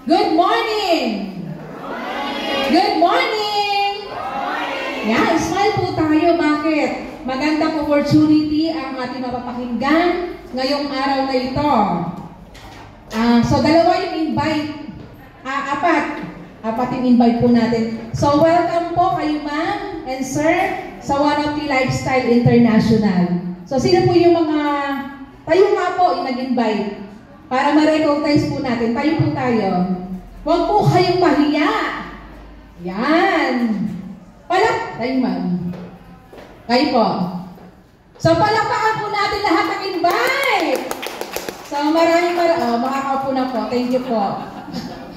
Good morning! Good morning! Yan, smile po tayo. Bakit? Magandang opportunity ang ating mapapakinggan ngayong araw na ito. So, dalawa yung invite. Apat yung invite po natin. So, welcome po kayo ma'am and sir sa One of the Lifestyle International. So, sino po yung mga, tayo nga po yung nag-invite para ma-recognize po natin. Tayo po tayo. Huwag po kayong mahiya. Yan. Tayo ma'am. Kayo po. So, palakpakan po natin lahat ng invite. So, makakaupo na po. Thank you po.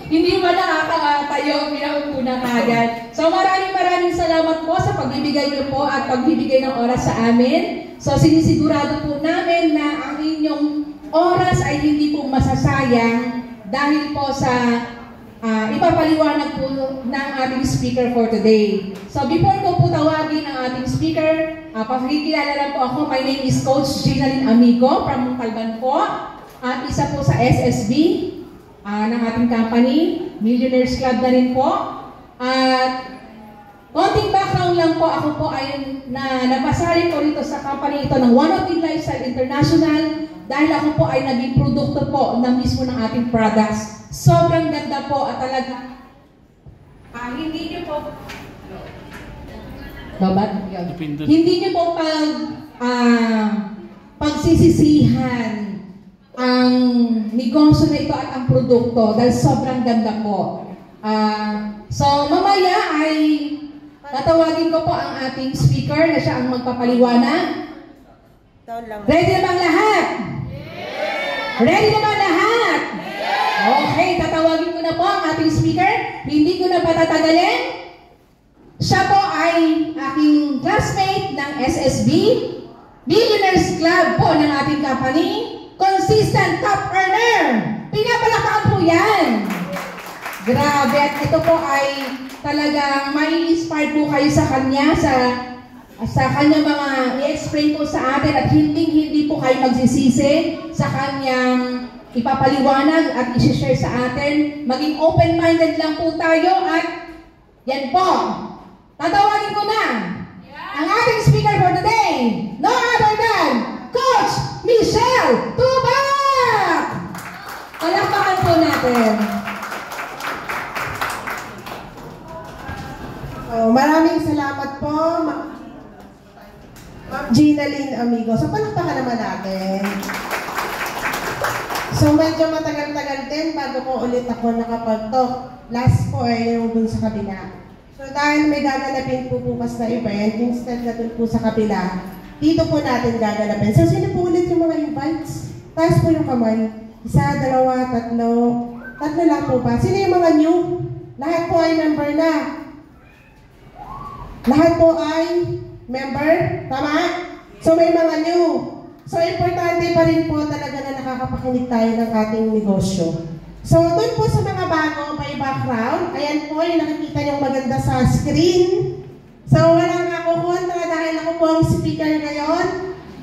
Hindi ba nakakatayo, pinaupo na kagad. So, maraming salamat po sa pagbibigay niyo po at pagbibigay ng oras sa amin. So, sinisigurado po namin na ang inyong oras ay hindi po masasayang dahil po sa ipapaliwanag po ng ating speaker for today. So, before ko po tawagin ang ating speaker, pakikilala lang po ako. My name is Coach Ginalyn Amigo from Montalban po. At isa po sa SSB ng ating company, Millionaires Club na rin po. At konting background lang po, ako po ay napasali po rito sa company ito ng One of the Lifestyle International dahil ako po ay naging produkto po na mismo ng ating products. Sobrang ganda po at talaga hindi nyo po hindi nyo po pagsisisihan ang negosyo na ito at ang produkto dahil sobrang ganda po. So, mamaya ay tatawagin ko po ang ating speaker na siya ang magpapaliwanag. Ready na bang lahat? Ready na bang lahat? Okay, tatawagin ko na po ang ating speaker. Hindi ko na patatagalin. Siya po ay aking classmate ng SSB, Millionaires Club po ng ating company. Consistent top earner. Pinapalakpakan po yan. Grabe. At ito po ay talagang mai-inspire po kayo sa kanya, sa kanyang mga i-explain po sa atin at hindi po kayo magsisisi sa kanyang ipapaliwanag at i-share sa atin. Maging open-minded lang po tayo at yan po. Tatawagin ko na ang ating speaker for today. No other than Coach Michelle Tubac! Palakpakan po natin. Maraming salamat po, Ginalyn Amigo. So, palakpakan naman natin. So, medyo matagal-tagal din bago po ulit ako nakapag-talk. Last po ay yung dun sa kabila. So, dahil may gaganapin po bukas na event, instead na dun po sa kabila, dito po natin gaganapin. So, sino po ulit yung mga invites? Taas po yung kamay. Isa, dalawa, tatlo. Tatlo lang po ba? Sino yung mga new? Lahat po ay member na. Lahat po ay member? Tama? So, may mga new. So, importante pa rin po talaga na nakakapakinig tayo ng ating negosyo. So, doon po sa mga bago, may background. Ayan po, yung nakikita niyong maganda sa screen. So, walang ako kontra dahil ako po ang speaker ngayon.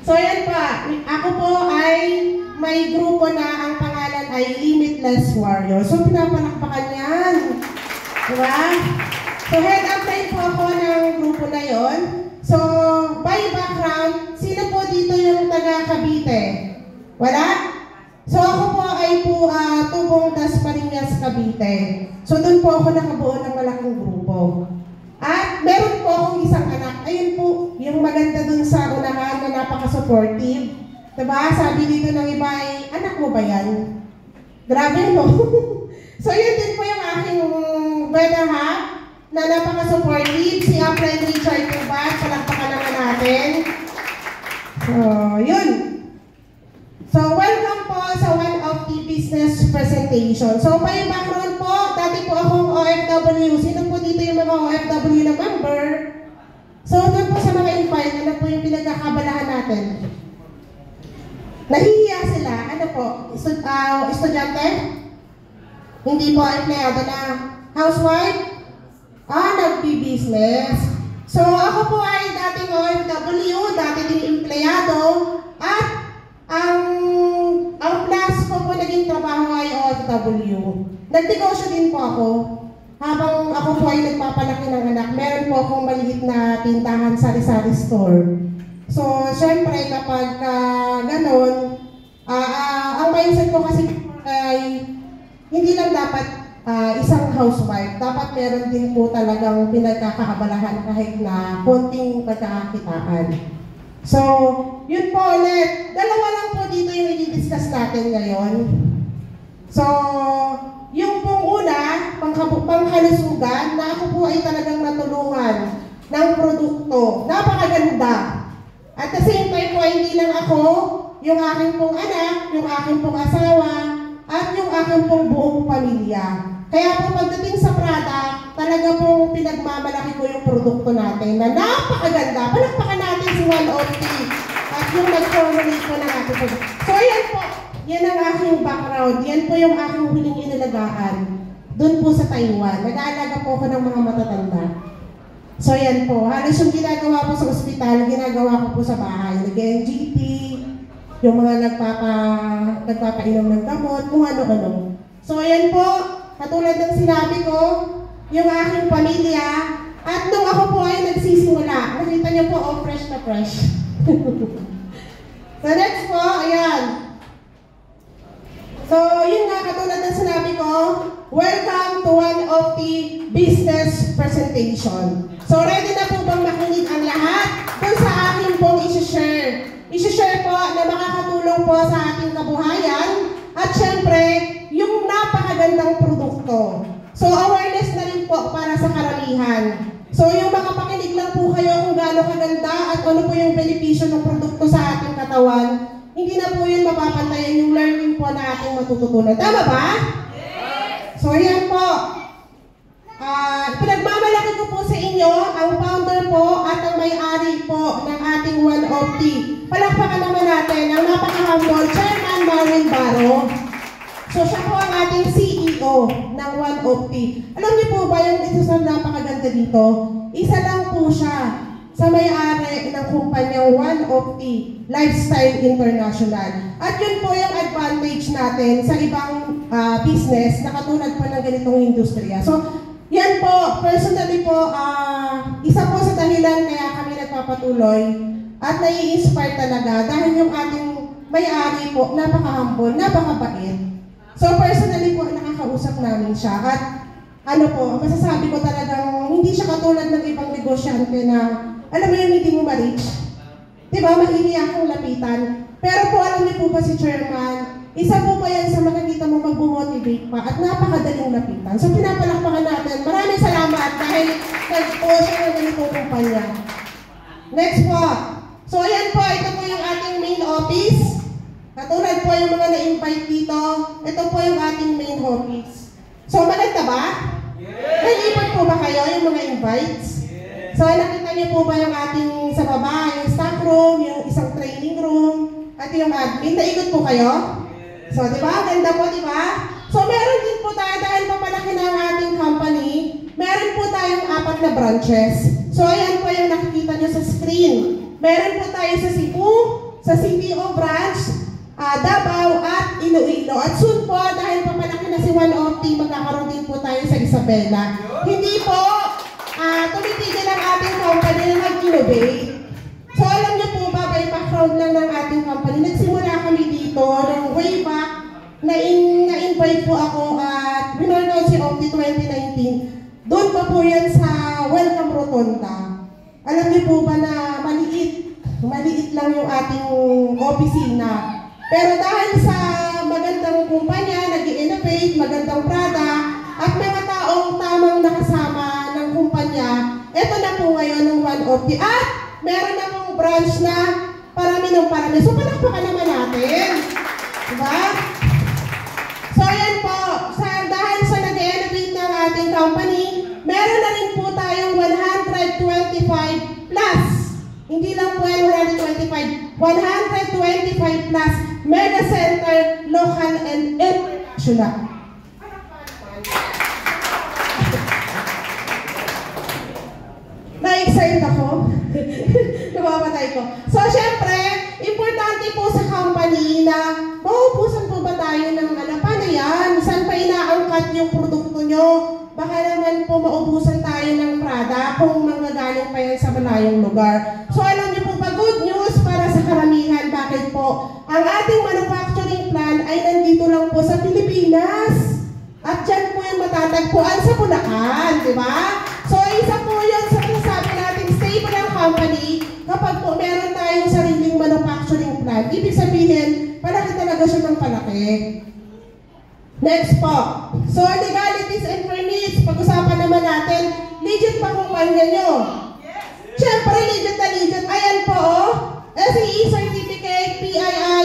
So, ayan pa. Ako po ay may grupo na ang pangalan ay Limitless Warrior. So, pinapalakpakan yan. Diba? So, head up line po ako ng grupo na yon. So, by background, sino po dito yung taga Cavite? Wala? So, ako po ay Tubong Dasmariñas, Cavite. So, doon po ako nakabuo ng malaking grupo. At meron po akong isang anak. Ayun po, yung maganda dun sa unahan na napaka-supportive. Diba? Sabi dito ng iba ay, anak mo ba yan? Grabe no? So yun din po yung aking brother ha, na napaka-supportive. Si Friend Richard Tubac, palakpakan naman natin. So, yun. So, welcome po sa one of the business presentation. So, may background po, dati po akong OFW. Sino po dito yung mga OFW na member? So, doon po sa mga invite, ano po yung pinagkakabalahan natin? Nahihiya sila. Ano po? Estudyante? Hindi po, empleyado na. Housewife? Nagbi-business. So, ako po ay dating OFW, dati din empleyado, at ang plus ko po naging trabaho ay OFW. Nagnegosyo din po ako. Habang ako po ay nagpapalaki ng anak, meron po akong maliit na tindahan sari-sari store. So, syempre, kapag ganon, ang mindset ko kasi ay hindi lang dapat isang housewife. Dapat meron din po talagang pinagkakaabalahan kahit na konting pagkakakitaan. So, yun po ulit. Dalawa lang po dito yung i-discuss natin ngayon. So, yung pong una, pangkalusugan, na ako po ay talagang natulungan ng produkto. Napakaganda. At the same time po, hindi lang ako, yung aking pong anak, yung aking pong asawa, at yung aking pong buong pamilya. Kaya po pagdating sa Prada, talaga pong pinagmamalaki ko yung produkto natin na napakaganda. Palakpakan natin si 1OT at yung nag-formulate po ng ating produkto. So yan po, yan ang aking background. Yan po yung aking huling inalagaan. Doon po sa Taiwan. Nag-aalaga po ako ng mga matatanda. So yan po, halos yung ginagawa po sa ospital, ginagawa ko po sa bahay. Nag-NGT, yung mga nagpapainom ng gamot, kung ano-ano. So yan po, katulad ng sinabi ko, yung aking pamilya, at nung ako po ay nagsisimula, nakita niyo po, oh, fresh na fresh. So next po, ayan. So yun nga, katulad ng sinabi ko, welcome to 1OT business presentation. So ready na po bang makinig ang lahat kung sa akin pong isi-share? Isi-share po na makakatulong po sa ating kabuhayan at syempre, yung napakagandang produkto. So awareness na rin po para sa karamihan. So yung makapakinig lang po kayo kung gaano kaganda at ano po yung benepisyo ng produkto sa ating katawan, hindi na po yun mapapantayan yung learning po na ating matututunan. Tama ba? Yes! So yan po. Pinagmamalaki ko po sa inyo ang founder po at ang may-ari po ng ating 1OT. Palakpakan naman natin ang napaka-humble Chairman Marvin Baro. So siya po ang ating CEO ng 1OT. Alam niyo po ba yung ito sa napakaganda dito? Isa lang po siya sa may-ari ng kumpanyang 1OT Lifestyle International. At yun po yung advantage natin sa ibang business na katulad po ng ganitong industriya. So yan po, personally po, isa po sa dahilan kaya kami nagpapatuloy at nai-inspire talaga dahil yung ating may-ari po, napaka-humble, napakabait. So personally po, nakakausap namin siya at ano po, masasabi ko talagang hindi siya katulad ng ibang negosyante na alam mo yung hindi mo ma-reach. Diba, mahihiya akong lapitan. Pero po, alam niyo po ba si Chairman, isa po pa yan sa makikita mo mag-motivate pa at napakadaling lapitan. So pinapalakpakan natin. Maraming salamat dahil nag-po siya ng ganitong kumpanya. Next po. So ayan po, ito po yung ating main office. Katulad po yung mga na-invite dito, ito po yung ating main office. So maganda ba? Yes! Nag-ipon po ba kayo yung mga invites? Yes! So nakita niyo po ba yung ating sa baba, yung staff room, yung isang training room, at yung admin? Naikot po kayo? So, di ba? Ganda po, di ba? So, meron din po tayo, dahil papalaki na ang ating company, meron po tayong 4 na branches. So, ayan po yung nakikita nyo sa screen. Meron po tayo sa Cebu, sa CPO branch, Davao, at Iloilo. At soon po, dahil papalaki na si 1OT, magkakaroon din po tayo sa Isabela. Hindi po, tumitigil ang ating company na mag-innovate. So, alam niyo po ba, by background lang ng ating company, nagsimula kami dito ng way back, na-invite po ako at winarnood si OPTI 2019. Doon pa po yan sa Welcome Rotonda. Alam niyo po ba na maliit lang yung ating opisina. Pero dahil sa magandang kumpanya, nag-innovate, magandang product, at mga taong tamang nakasama ng kumpanya, eto na po ngayon ng 1OT. At meron na pong branch na parami ng parami. So, palakpakan naman natin. Diba? So, ayan po. Dahil sa nag-innovate ng ating company, meron na rin po tayong 125 plus. Hindi lang po 125. 125 plus mega center, local and international. Na-excite ako. Nababatay ko. So, syempre, importante po sa company na mauubusan po ba tayo ng yung produkto nyo. Baka naman po maubusan tayo ng Prada kung manggagaling pa yan sa malayong lugar. So alam niyo po ba, good news para sa karamihan. Bakit po? Ang ating manufacturing plant ay nandito lang po sa Pilipinas. At dyan po yung matatagpuan sa Bulacan, di ba? So isa po yun sa masasabi natin stable ang company kapag po meron tayong sariling manufacturing plant. Ibig sabihin, palaki talaga siya ng palaki. Next po. So, legalities and permits. Pag-usapan naman natin, legit pa kumpanya nyo? Yes. Siyempre, legit na legit. Ayan po, SAE certificate, PII,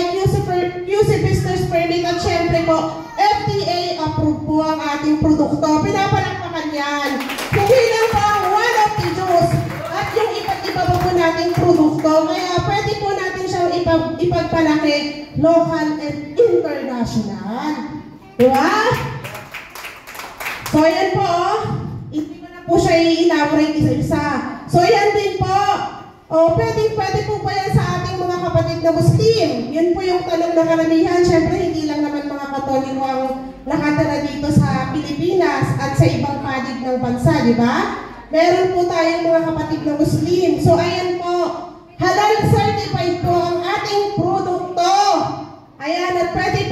QC business permit, at siyempre po, FDA approved po ang ating produkto. Pinapalakpakan yan. Hindi lang po ang one of the juice at yung iba't iba po nating produkto. Kaya pwede po natin siyang ipagpalaki local and international. Diba? So, yan po, hindi ko na po siya i-elaborate isa-isa. So, yan din po. Pwede po ba yan sa ating mga kapatid na Muslim? Yun po yung tanong na karamihan. Siyempre, hindi lang naman mga Katoliko ang nakatira dito sa Pilipinas at sa ibang panig ng bansa, di ba? Meron po tayong mga kapatid na Muslim. So, ayan po, halal certified po ang ating produkto. Ayan, at pwede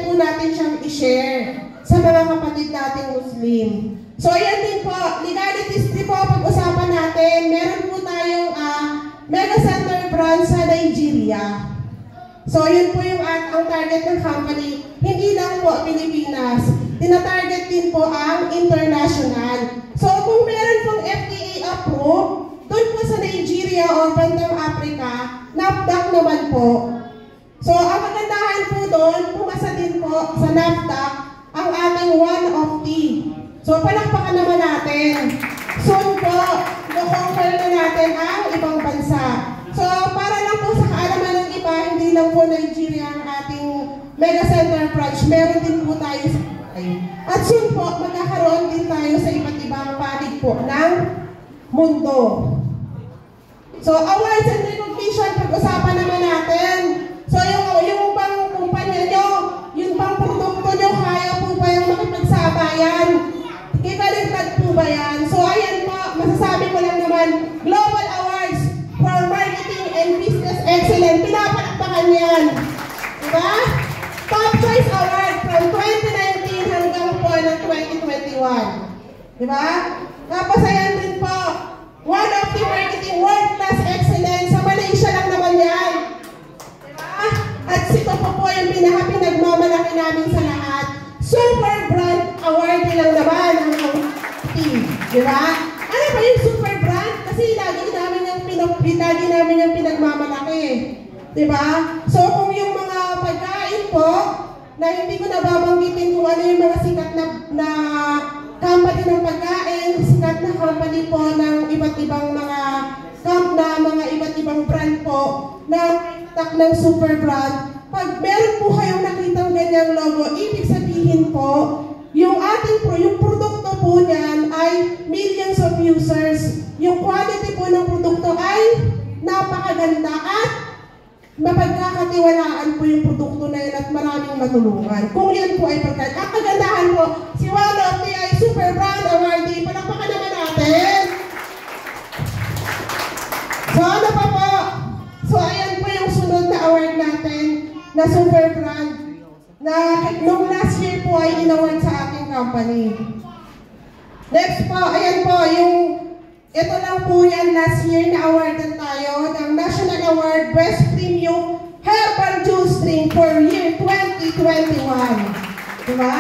po natin siyang i-share sa mga kapatid nating Muslim. So, ayan din po, legalities din po pag-usapan natin. Meron po tayong Mega Center branch sa Nigeria. So, yun po yung ang target ng company. Hindi lang po Pilipinas. Tina-target din po ang international. So, kung meron pong FDA approved, doon po sa Nigeria o bandang Africa, NAFDAC naman po. So, ang kagandahan po doon, pumasa din po sa NAFDAC ang ating one of the. So, palakpakan naman natin. Soon po, i-conquer na natin ang ibang bansa. So, para lang po sa kaalaman ng iba, hindi lang po Nigeria ang ating Mega Center branch. Meron din po tayo sa Dubai. At soon po, magkakaroon din tayo sa iba't ibang panig po ng mundo. So, awards and recognition, pag-usapan naman natin. So, yung bang kumpanya nyo, yung bang produkto nyo, kaya po ba yung makipagsabayan? Kikaligtad po ba yan? So, ayan po, masasabi ko lang naman, Global Awards for Marketing and Business Excellence. Pinapalakpakan yan. Diba? Top Choice Award from 2019 hanggang po ng 2021. Diba? Tapos, ayan din po, one of the Marketing World Class Excellence. Sa Malaysia lang naman yan. At ito po yung pinagmamalaki namin sa lahat. Super Brand Award lang naman ang team. Diba? Ano ba yung Super Brand? Kasi lagi namin yung pinagmamalaki. Diba? So kung yung mga pagkain po, na hindi ko nababanggitin kung ano yung mga sikat na company ng pagkain, sikat na company po ng iba't ibang mga iba't ibang brand po na tak ng Super Brand. Pag meron po kayong nakitang ganyang logo, ibig sabihin po, yung produkto po niyan ay millions of users. Yung quality po ng produkto ay napakaganda at mapagkakatiwalaan po yung produkto na yan at maraming matulungan. Kung yan po ay pagkain. Ang kagandahan po, si one of the Super Brand Awardee, palakpakan naman natin. So ano pa po? So ayan po yung sunod na award natin na Super Brand na nung last year po ay in-award sa ating company. Next po, ayan po, ito lang po yan last year na awardan tayo ng National Award Best Premium Herbal Juice Drink for year 2021. Diba?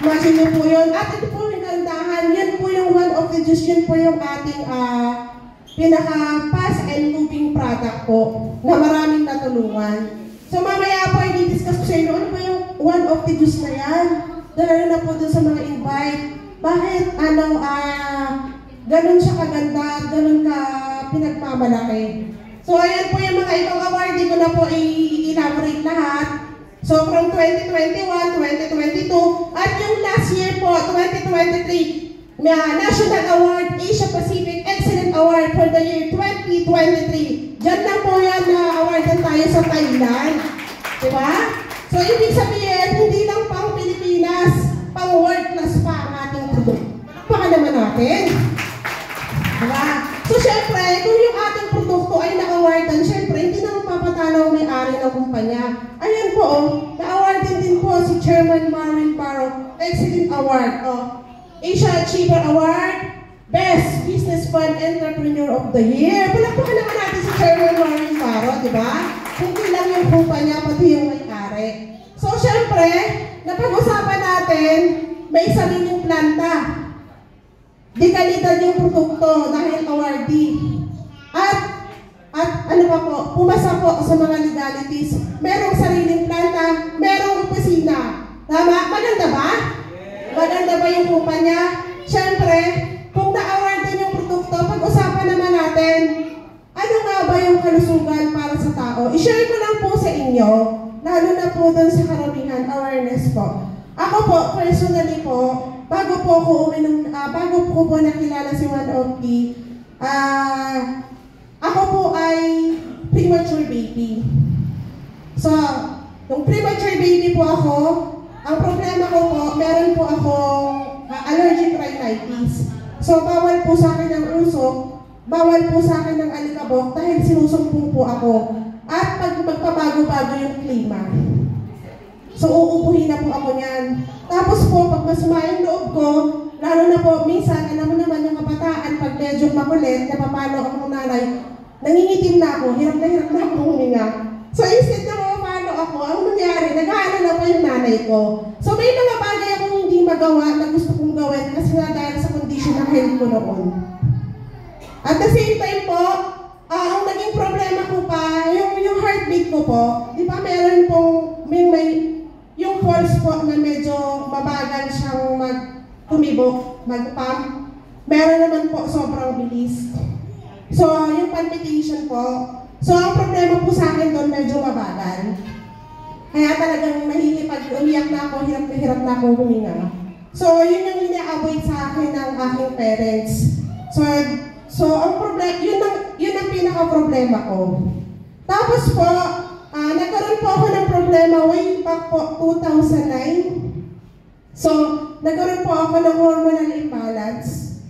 Imagine nyo po yun. At ito po yung gandahan, yun po yung one of the juice, yun po yung ating pinaka-fast and moving product po na maraming natulungan. So mamaya po, i-discuss ko sa inyo, ano ba yung one of the juice na yan? Dahil na po doon sa mga invite. Bakit, ganun siya kaganda, ganun ka pinagmamalaki. So ayan po yung mga ibang award, di ko na po i-elaborate lahat. So from 2021, 2022, at yung last year po, 2023, National Award, Asia Pacific Excellent Award for the year 2023. Diyan lang po yan na awardan tayo sa Thailand. Diba? So, ibig sabihin, hindi lang pang Pilipinas pang world class pa ang ating produkto. Baka naman natin. Diba? So, syempre, kung yung ating produkto ay na-awardan, syempre, hindi naman papatalo ang may-ari ng kumpanya. Ayan po, na-awardan din po si Chairman Marvin Barrow, Excellent Award, Asia Achiever Award, Best Business Fund Entrepreneur of the Year. Palakpakan naman natin si Chairman Marvin Barrow, di ba? Hindi lang yung kumpanya, pati yung may-ari. So, syempre, napag-usapan natin, may sariling planta. Di kalidad yung produkto dahil awardee. At ano pa po, pumasa po sa mga legalities. Merong sariling planta, merong opisina. Tama? Maganda ba? Maganda ba yung kumpanya? Siyempre, kung na-awardan yung produkto, pag-usapan naman natin, ano nga ba yung kalusugan para sa tao? I-share ko lang po sa inyo, lalo na po doon sa karamihan, awareness po. Ako po, personally po, bago po ko nakilala si One of the, ako po ay premature baby. So, nung premature baby po ako, ang problema ko po, meron po akong allergic rhinitis. So, bawal po sa akin ng usok, bawal po sa akin ng alikabok dahil sinusumpong po ako. At magpabago-bago yung klima. So, uupuhin na po ako niyan. Tapos po, pag masama yung loob ko, lalo na po, minsan, alam mo naman yung kabataan, pag medyo makulit, napapalo ako ng nanay, nangingitim na ako, hirap na ako huminga. So, instead na mapapalo ako, ang nangyari, nag-aalala pa yung nanay ko. So, may mga bagay akong hindi magawa na gusto kong gawin kasi nga dahil sa condition ng health ko noon. At the same time po, ang naging problema ko pa, yung heartbeat ko po, di ba meron pong, yung pulse po na medyo mabagal siyang tumibok, mag-pump. Meron naman po sobrang bilis. So, yung palpitation po. So, ang problema po sa akin doon medyo mabagal. Kaya talagang umiyak na ako, hirap na ako huminga. So, yun yung ina-avoid sa akin ng aking parents. So ang problema, yun ang pinaka-problema ko. Tapos po, nagkaroon po ako ng problema way back po 2009. So, nagkaroon po ako ng hormonal imbalance.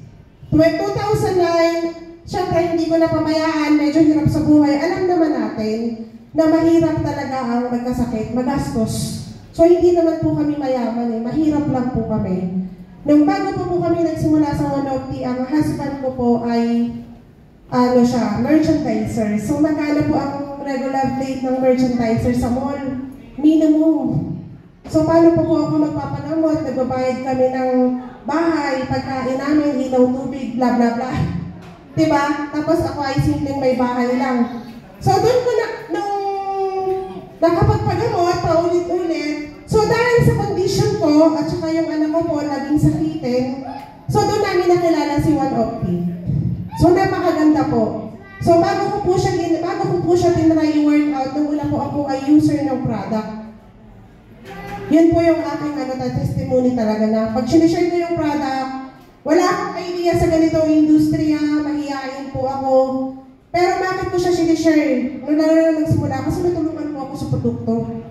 2009, syempre hindi ko napabayaan, medyo hirap sa buhay. Alam naman natin na mahirap talaga ang magkasakit, magastos. So, hindi naman po kami mayaman mahirap lang po kami. Nung bago po kami nagsimula sa One of the, ang husband ko po ay, merchandiser. So, magkano po ang regular rate ng merchandiser sa mall? Minimum. So, paano po ako magpapanamot? Nagbabayad kami ng bahay, pagkain namin, ilaw, tubig, bla bla bla. Diba? Tapos ako ay simpleng may bahay lang. So, doon ko nung nakapagpagamot, paulit-ulit. So, dahil sa condition ko, at saka yung anak ko po, laging sakitin, so doon namin nakilala si One of the. So, napakaganda po. So, bago ko po siya tinry workout, nung una po ako ay user ng product. Yun po yung aking testimony talaga na pag sinishare ko yung product, wala akong idea sa ganitong industriya, mahihain po ako. Pero bakit ko siya sinishare? Nung nagsimula, kasi natulungan po ako sa produkto.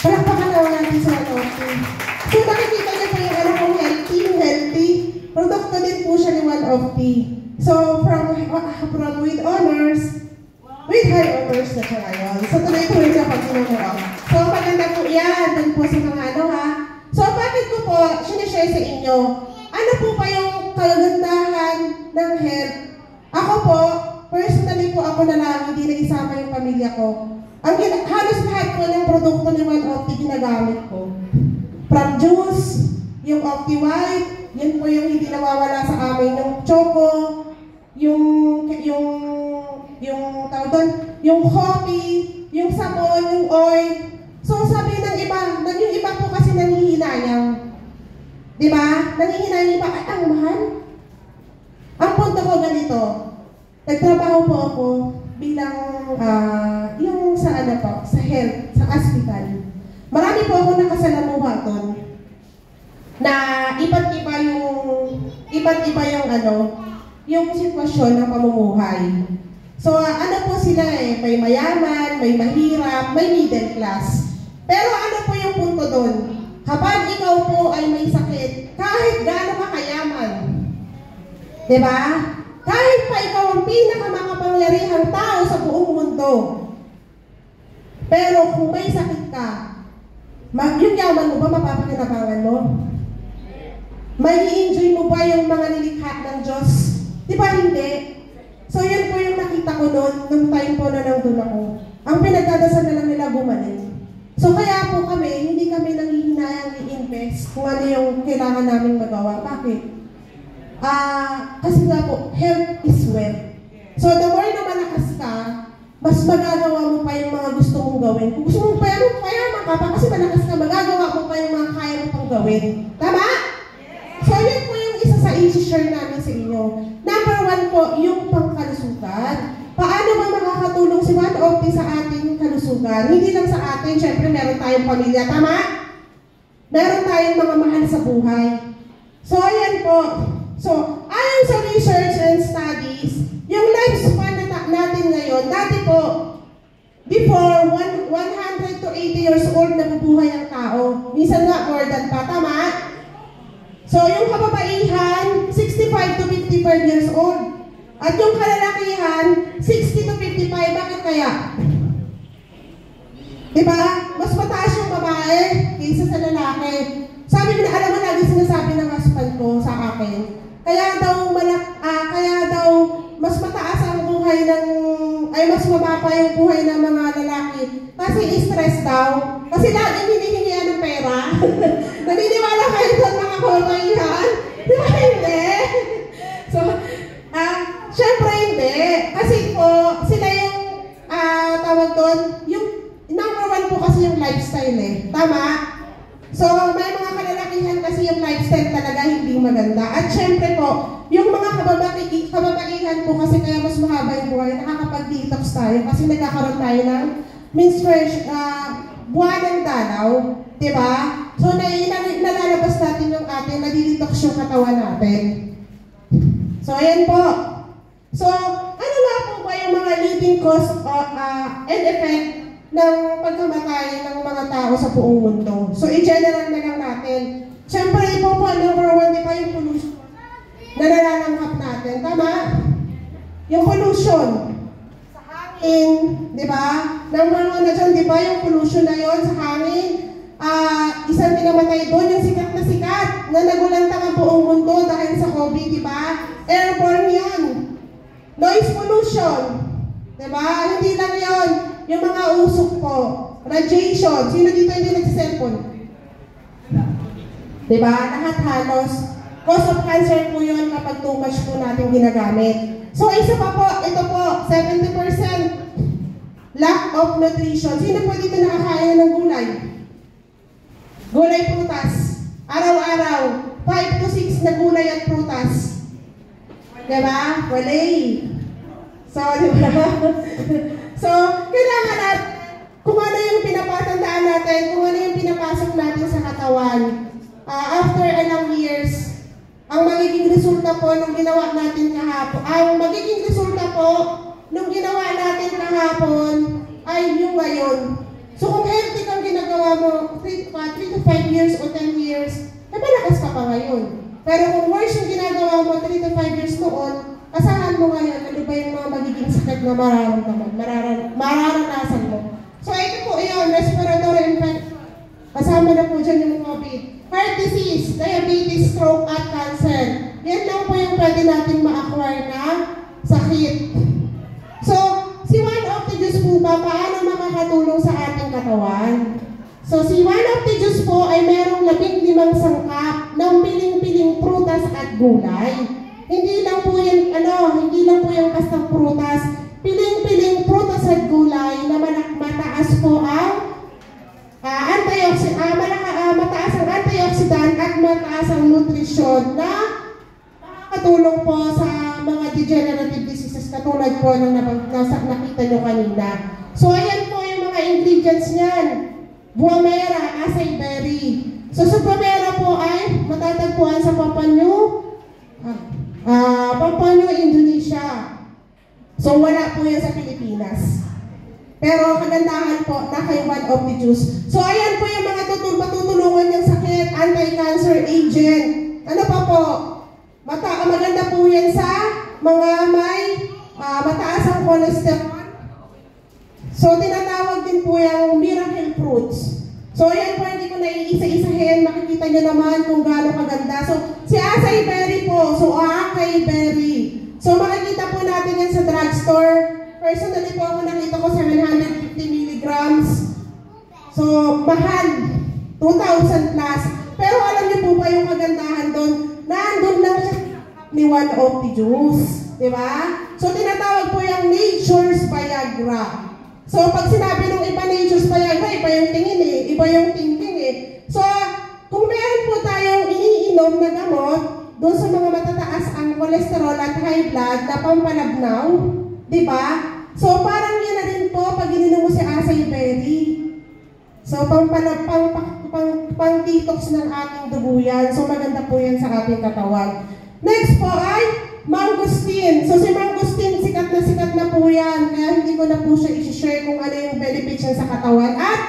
Palakpakan na natin sa One of the. So, nakikita niyo po yung anak kong healthy. Produkto din po siya ni One of the. So, from with honors, with high honors na siya ngayon. So, tuloy-tuloy siya pag sinukurang. So, maganda po yan. Dun po sa mga ha. So, bakit ko po sinishare sa inyo? Ano po pa yung kagandahan ng health? Ako po, personally po ako na lang, hindi na isama yung pamilya ko. Halos lahat po ng produkto ni One of the ginagamit ko. From juice, yung Opti White, yun po yung hindi nawawala sa amin, yung choco, yung coffee, yung sabon, yung oil. So sabi ng iba po kasi nangihinayang. Diba? Nangihinayang iba, ay ang mahal. Ang punto ko ganito, nagtrabaho po ako bilang yung sa sa health, sa hospital. Marami po ako nakasalamuha doon na iba't iba yung sitwasyon ng pamumuhay. So, po sila may mayaman, may mahirap, may middle class. Pero ano po yung punto doon? kapag ikaw po ay may sakit, kahit gaano ka kayaman, diba? Kahit pa ikaw ang pinakamakapangyarihang tao sa buong mundo, pero kung may sakit ka, yung yaman mo ba mapapakinabangan mo? May i-enjoy mo ba yung mga nilikha ng Diyos? Diba hindi? So yun po yung nakita ko noon, nung time po na nandun ako. Ang pinagdadasal na lang nila gumaling. So kaya po kami, hindi kami nanghihinayang i-invest kung ano yung kailangan namin magawa. Bakit? Kasi nga po, health is wealth. So the more na malakas ka, mas magagawa mo pa yung mga gusto mong gawin. Kung gusto mong payaman ka pa, kasi malakas ka, magagawa mo pa yung mga kaya mo pang gawin. Tama? So yun po yung isa sa i-share namin sa inyo. Number 1 po, yung pangkalusugan. Paano ba makakatulong si One Opti sa ating kalusugan? Hindi lang sa atin, syempre meron tayong pamilya, tama? Meron tayong mga mahal sa buhay. So ayan po. So, ayon sa research and studies, yung lifespan natin ngayon, dati po, before 100 to 80 years old nabubuhay ang tao. Minsan nga more than pa, tama? So, yung kababaihan, 65 to 55 years old. At yung kalalakihan, 60 to 55. Bakit kaya? Diba? Mas mataas yung babae kaysa sa lalaki. Sabi ko na, alam mo, lagi sinasabi ng husband ko sa akin, kaya daw mas mataas ang buhay mas mababa yung buhay ng mga lalaki. Kasi stress daw. Kasi laging hinihingian ng pera. Naniniwala kayo doon mga kababaihan? Di ba hindi? So, syempre hindi. Kasi po, sila yung tawag doon, yung number 1 po kasi yung lifestyle eh. Tama? So, may mga kalalakihan kasi yung lifestyle talaga hindi maganda. At syempre po, yung mga kababaihan po kasi kaya mas mahaba yung buhay, nakakapag-detox tayo kasi nagkakaroon tayo ng menstruation, buwan ng dalaw. Diba? So, nalalabas natin yung ating, nadidetox yung katawan natin. So, ayan po. So, ano nga po ba yung mga leading cause and effect ng pagkamatay ng mga tao sa buong mundo? So, i-general na lang natin. Siyempre, po number 1, di ba yung pollution na nalalanghap natin? Tama? Yung pollution sa hangin, di ba? Number 1 na dyan, di ba yung pollution na yon sa hangin? Isang pinamatay doon, yung sikat na nagulantang ang buong mundo dahil sa COVID, di ba? Airborne yun. Noise pollution. Di ba? Hindi lang yon. Yung mga usok po. Radiation. Sino dito hindi nagsiselfon? Di ba? Lahat halos. Cause of cancer po yun kapag too much po natin ginagamit. So, isa pa po, ito po, 70% lack of nutrition. Sino po dito nakakain ng gulay? Gulay prutas. Araw-araw, 5 to 6 na gulay at prutas. Diba? Walay. So, diba? So, kailangan natin, kung ano yung pinapatandaan natin, kung ano yung pinapasok natin sa katawan, after ilang years, ang magiging resulta po nung ginawa natin kahapon, ay yung ngayon. So, kung healthy kang ginagawa mo 3 to 5 years o 10 years, malakas ka pa ngayon. Pero kung worse yung ginagawa mo 3 to 5 years noon, asahan mo ngayon, ano ba yung mga magiging sakit na mararanasan mo. So, ito po yun, respiratory infection. Kasama na po dyan yung COVID. Heart disease, diabetes, stroke, at cancer. Yan lang po yung pwede natin ma-acquire na sakit. So, si One of the Juice po ba, paano makakatulong sa ating katawan? So, si One of the Juice po ay merong 15 sangkap ng piling-piling prutas at gulay. Hindi lang po yung basta prutas. Piling-piling prutas at gulay na mataas po ang mataas ang antioxidant at mataas ang nutrisyon na makakatulong po sa mga degenerative diseases katulad po ng nakita nyo kanina. So, ayan po yung mga ingredients niyan. Buamera, acai berry. So, sa buamera po ay matatagpuan sa Papua New Indonesia. So, wala po yan sa Pilipinas. Pero kagandahan po na kay One of the Juice. So, ayan po yung mga matutulungan tinutulungan niyang sakit, anti-cancer agent. Ano pa po? Maganda po yan sa mga may mataas ang cholesterol. So, tinatawag din po yung miracle fruits. So, yan po, hindi ko na iisa-isahin. Makikita niyo naman kung gaano kaganda. So, si acai berry po. So, acai berry. So, makikita po natin yan sa drugstore. Personally po ako nakita ko 750 milligrams. So, mahal. 2,000 plus. Pero alam niyo po ba yung kagandahan doon? Nandun lang siya ni one of the juice. Diba? So, tinatawag po yung Nature's Viagra. So, pag sinabi ng iba Nature's Viagra, iba yung tingin eh. Iba yung thinking eh. So, kung meron po tayong iniinom na gamot, doon sa mga matataas ang cholesterol at high blood na pampalabnaw, diba? So, parang yan na rin po pag ininom mo si acai berry. So, pang-detox ng ating dugo yan. So, maganda po yan sa ating katawan. Next po ay mangosteen. So, si mangosteen, sikat na po yan. Kaya hindi ko na po siya i-share kung ano yung benefits niya sa katawan. At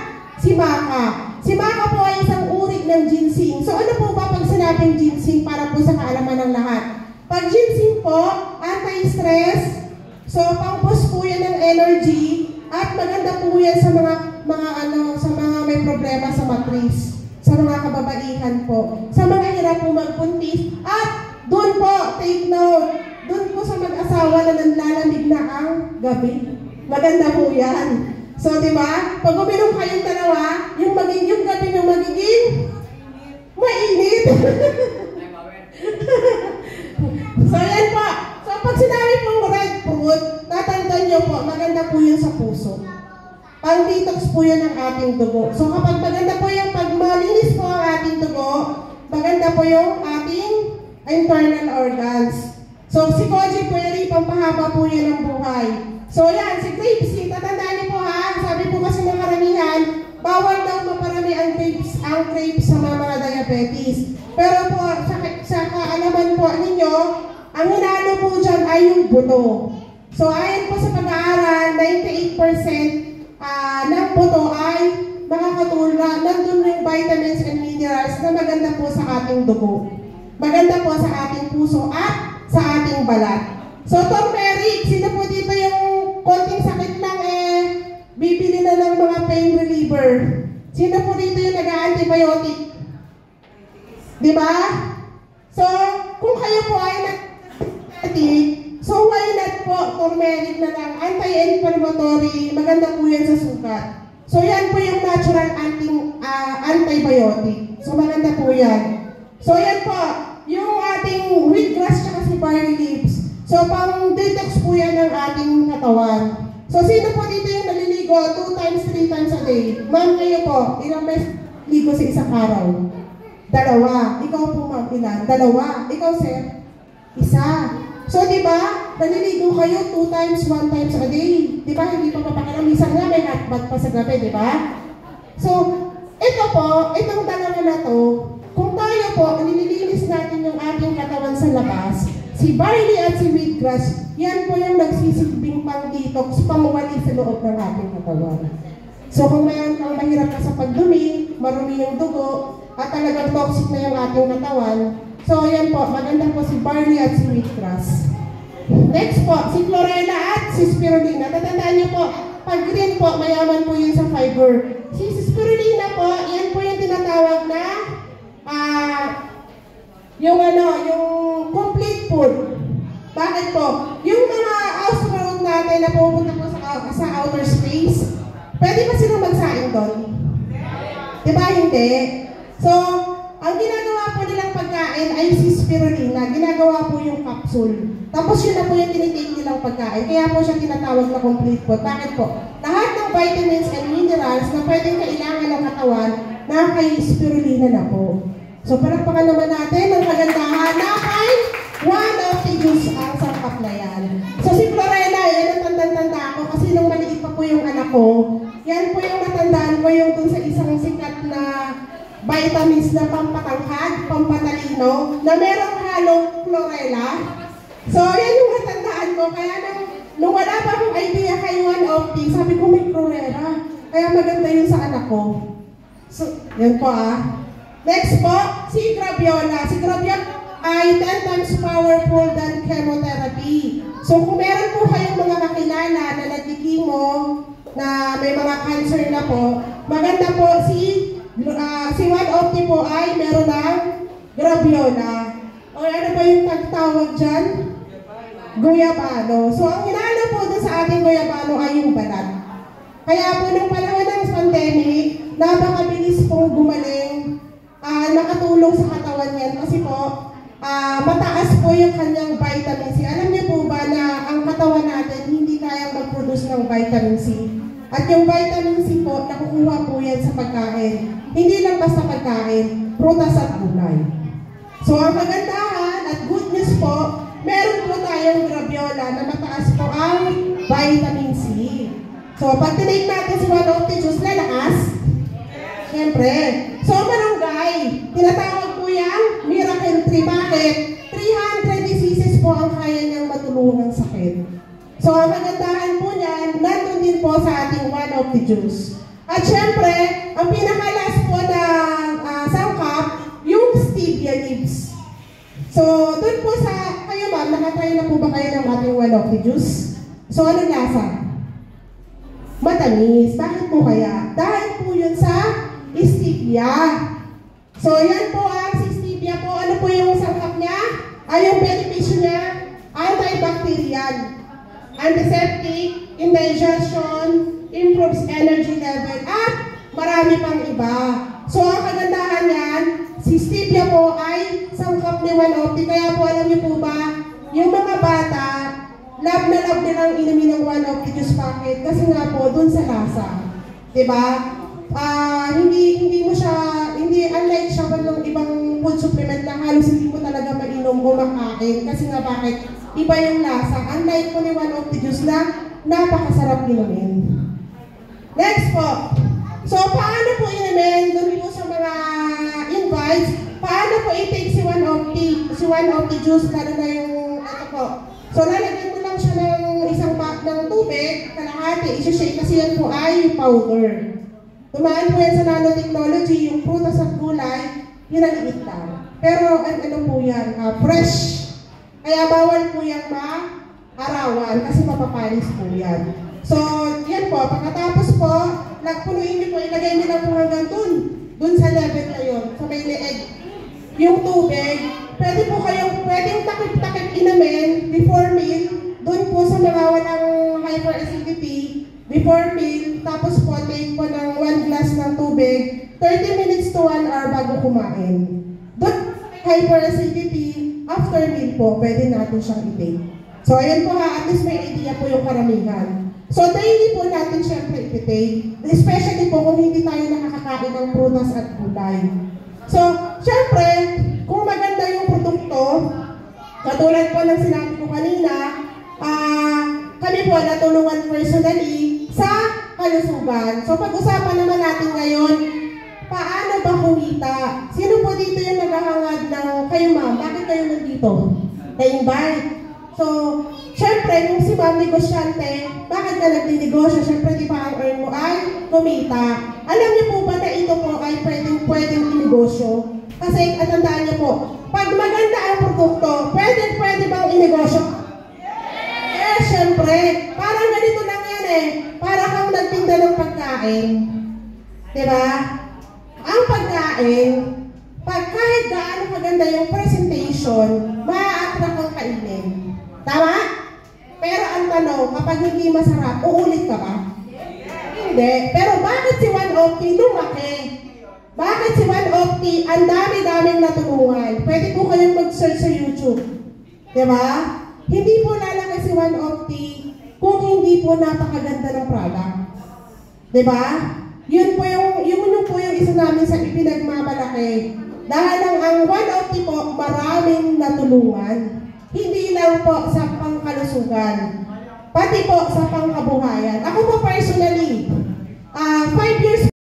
si maca. Si maca po ay isang uri ng ginseng. So, ano po ba pag sinabing ginseng para po sa kaalaman ng lahat? Pag ginseng po, anti-stress. So, pang-boost po yan ng energy. At maganda po yan sa mga may problema sa matris. Sa mga kababaihan po. Sa mga hirap po magpuntis. At doon po, take note, doon po sa mag-asawa na nanlalamig na ang gabi. Maganda po yan. So, di ba? Pag uminom kayong dalawa, yung gabi nyo magiging mainit. So, yan po. So, pag sinabi pong red fruit, tatandaan nyo po, maganda po yun sa puso. Pang-detox po yun ang ating dugo. So, kapag maganda po yung pag malinis po ang ating dugo, maganda po yung ating internal organs. So, si Koji Berry, pampahaba po yan ng buhay. So, yan, si grape seed, tatandaan niyo po ha, sabi po kasi ng karamihan, bawal daw maparami ang grapes sa mga diabetes. Pero po, sa kaalaman po ninyo, ang hinalo po dyan ay yung buto. So, ayon po sa pag-aaral, 98% ng buto ay makakatulong, nandun yung vitamins and minerals na maganda po sa ating dugo. Maganda po sa ating puso at sa ating balat. So, turmeric, sino po dito yung konting sakit lang bibili na ng mga pain reliever? Sino po dito yung nag-antibiotic? Diba? So, kung kayo po ay nag-antibiotic, so why not po turmeric na lang, anti-inflammatory, maganda po yan sa sugat. So, yan po yung natural antibiotic. So, maganda po yan. So, yan po, yung ating wheatgrass tsaka si barley leaves. So, pang-detox po yan ng ating katawan. So, sino po dito yung naliligo 2 times, 3 times a day? Ma'am, kayo po, ilang beses ligo sa isang araw? 2. Ikaw po, ma'am, ilan? 2. Ikaw, sir? 1. So, di ba, naliligo kayo 2 times, 1 times a day. Di ba, hindi pa papakilang. Minsan nga may hot bath pa sa gabi, di ba? So, ito po, itong dalawa na to, kung tayo po, nililinis natin yung ating katawan sa labas, si barley at si wheatgrass, yan po yung nagsisilbing pang-detox, pamawali sa loob ng ating katawan. So kung mayroon kang mahirap ka sa pagdumi, marumi yung dugo, at talagang toxic na yung ating katawan, so yan po, maganda po si barley at si wheatgrass. Next po, si chlorella at si spirulina. Tatandaan niyo po, pag green po, mayaman po yun sa fiber. Si spirulina po, yan po yung tinatawag na yung complete food. Bakit po? Yung mga astronaut natin na pupunta po sa outer space, pwede ba silang magsaing doon? Diba hindi? So, ang ginagawa po nilang pagkain ay si spirulina. Ginagawa po yung capsule. Tapos yun na po yung tinitake nilang pagkain. Kaya po siya tinatawag na complete food. Bakit po? Lahat ng vitamins and minerals na pwedeng kailangan ng katawan na kay spirulina na po. So, palakpakan naman natin ang kagandahan na kay one of the juice ang sangkap na yan. So, si chlorella, yan ang tanda-tanda ko kasi nung maliit pa po yung anak ko, yan po yung natandaan ko yung dun sa isang sikat na vitamins na pampatangkad, pampatalino, na merong halong chlorella. So, yan yung natandaan ko. Kaya nung wala pa akong idea kay one of the, sabi ko may chlorella. Kaya maganda yun sa anak ko. So, yan po Next po, si Graviola. Si Graviola ay 10 times powerful than chemotherapy. So kung meron po kayong mga kakilala na nagkikimo, na may mga cancer na po, maganda po si One Opti po ay meron ng Graviola. O ano ba yung tagtawag dyan? Guyabano. So ang hinalo po dun sa ating Guyabano ay yung balat. Kaya po nung panahon ng pandemic, napakabilis pong gumaling, nakatulong sa katawan yan kasi po, mataas po yung kanyang vitamin C. Alam niyo po ba na ang katawan natin hindi kayang mag-produce ng vitamin C? At yung vitamin C po, nakukuha po yan sa pagkain. Hindi lang basta pagkain, prutas at gulay. So ang kagandahan at good news po, meron po tayong Graviola na mataas po ang vitamin C. So pag tinake natin si One Opti Juice, lalakas? Siyempre. So barangay, tinatawag po yan, Miracle Tree. Bakit? 300 diseases po ang kaya niyang matulungan sa sakit. So ang kagandahan po niyan, nandun din po sa ating One Opti Juice. At syempre, ang pinakalas po na sangkap, yung stevia leaves. So doon po sa, kayo ma'am, nakatry na po ba kayo ng ating One Opti Juice? So anong lasa? Matamis. Bakit po kaya? Dahil po yun sa stevia. So yan po ang stevia po. Ano po yung sangkap niya? Yung benepisyo niya, antibacterial, antiseptic, indigestion, improves energy level, at marami pang iba. So ang kagandahan yan, si stevia po ay sangkap ni One Opti. Kaya po alam niyo po ba, yung mga bata, love na love nilang inumin ng One Opti Juice Packet kasi nga po dun sa lasa. Diba? Hindi mo siya, unlike siya ng ibang food supplement na halos hindi mo talaga mainom o makain. Kasi nga bakit? Iba yung lasa. Unlike po ni One Opti Juice na napakasarap inumin. Next po. So, paano po inumin? Doon po sa mga invites, paano po i-take si One Opti Juice, lalo na yung ano po. So, lalagyan mo lang siya ng isang pack ng tubig, kalahati, isi-shake kasi yan po ay powder. Tumaan po yan sa nanotechnology, yung prutas at gulay, yun ang liit lang. Pero ano po yan, fresh. Kaya bawal po yan ma-arawan kasi mapapalis po yan. So, yan po, pagkatapos po, punuin niyo po, ilagay niyo lang po hanggang dun sa level na yun, sa may leeg. Yung tubig, pwedeng takip-takip inumin before meal, dun po sa mga walang hyperacidity, before meal, tapos po take po ng 1 glass ng tubig, 30 minutes to 1 hour bago kumain. Dun hyperacidity, after meal po, pwede natin siyang i-take. So ayun po ha, at least may idea po yung karamihan. So daily po natin siyempre i-take, especially po kung hindi tayo nakakakain ng prutas at gulay. So, syempre, kung maganda yung produkto, katulad po ng sinabi ko kanina, kami po natulungan personally sa kalusugan. So, pag-usapan naman natin ngayon, paano ba kumita? Sino po dito yung naghahangad ng kayo ma'am? Bakit kayo nandito? Na-invite. So, syempre, kung si ma'am negosyante, bakit ka nagninegosyo? Syempre, di ba ang earn mo ay kumita. Alam niyo po ba na ito po ay pwedeng inegosyo? Kasi, tandaan niyo po, pag maganda ang produkto, pwede bang inegosyo? Eh, syempre, parang ganito lang yan eh. Para kang nagtinda ng pagkain. Diba? Ang pagkain, kahit gaano kaganda yung presentation, ma-attract ang kainin. Tama? Pero ang tanong, kapag hindi masarap, uulit ka ba? Hindi. Pero bakit si One Opti lumaki? Bakit si One Opti ang dami-daming natulungan? Pwede po kayong mag-search sa YouTube. Diba? Hindi po lalaki si One Opti kung hindi po napakaganda ng product. Diba? Yun po yung isa namin sa ipinagmamalaki. Dahil ang One Opti po, maraming natulungan. Hindi lang po sa pangkalusugan, pati po sa pangkabuhayan. Ako po personally, 5 years